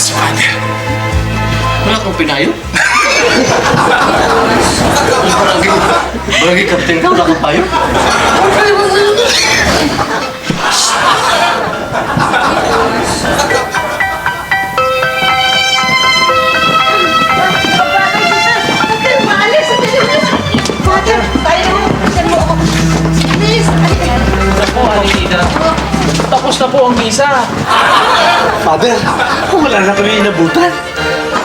Si Father. Wala kang pinayo? Barangay Captain ka, wala kang payo? Naku, Anita. Tapos na po ang misa. Father, wala na kami inabutan.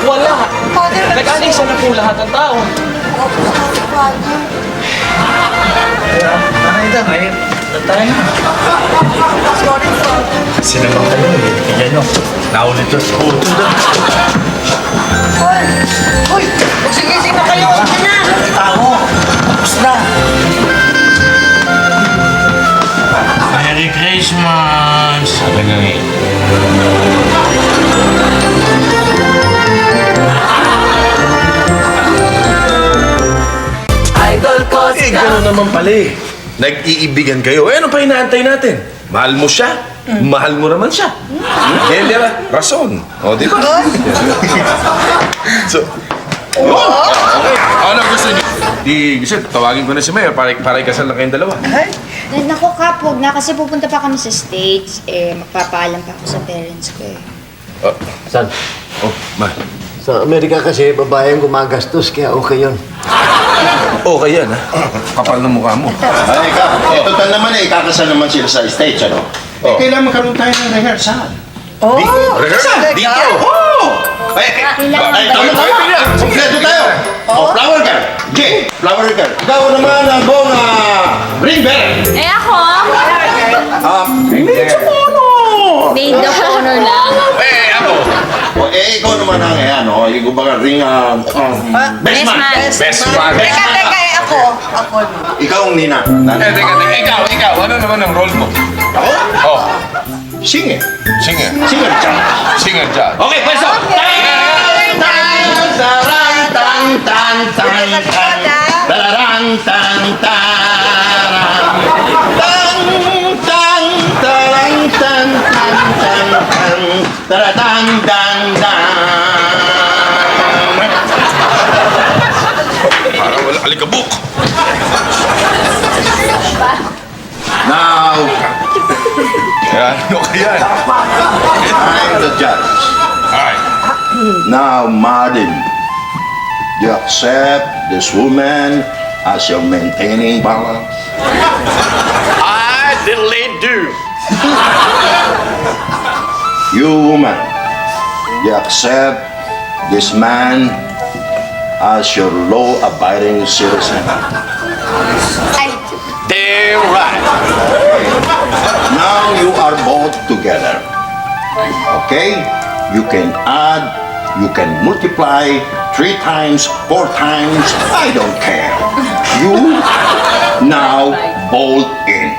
Wala. Nag-alisa na po lahat ng tao. Anita, ngayon. Tayo na. Sino ba kayo? Tignan nyo. Naulit to sa kuto doon. Hoy! Sige na kayo! Ano na? Tao! Tapos na! Merry Christmas! Sabi nga eh. Gano'n naman pala eh. Nag-iibigan kayo. Eh, ano pa inaantay natin? Mahal mo siya. Mahal mo naman siya. Eh, di ba? Rason. O, di ba? So, yun. Okay. Ano gusto niyo? Gusto, tawagin ko na si Mayor para ikasal na kayong dalawa. Naku, Kap, huwag na kasi pupunta pa kami sa States. Magpapaalam pa ako sa parents ko eh. Oh, Saan? oh, ma. Sa Amerika kasi, babae ang gumagastos, kaya okay yun. Okay yan, ha? Kapal ng mukha mo. Ay, total naman eh, kakasal naman sila sa stage, ano? Eh, kailangan magkaroon tayo ng rehearsal. Rehearsal? Dito! Kompleto tayo! Oh, flower girl! Jay, flower girl! Ikaw naman ang buong ring bearer! Eh ako? Hindi sa mono! Maid of honor lang. Eh, ako! O, ikaw naman ang ikaw ba ring best man! Best man! Teka, ako. Ako. Ikaw ang nina. Eh, teka, ikaw. Ano naman ang role mo? Ako? Oh, Singer. singer. Singer siya. Singer dyan. Okay, pwesto! Parang wala alikabok. Now, Yan, okay yan. I'm the judge. Alright. Now, Martin, you accept this woman as your maintaining balance? I diddly do. You, woman, you accept this man as your law-abiding citizen? Damn right. Now you are both together. Okay? You can add, you can multiply 3 times, 4 times, I don't care. You now bolt in.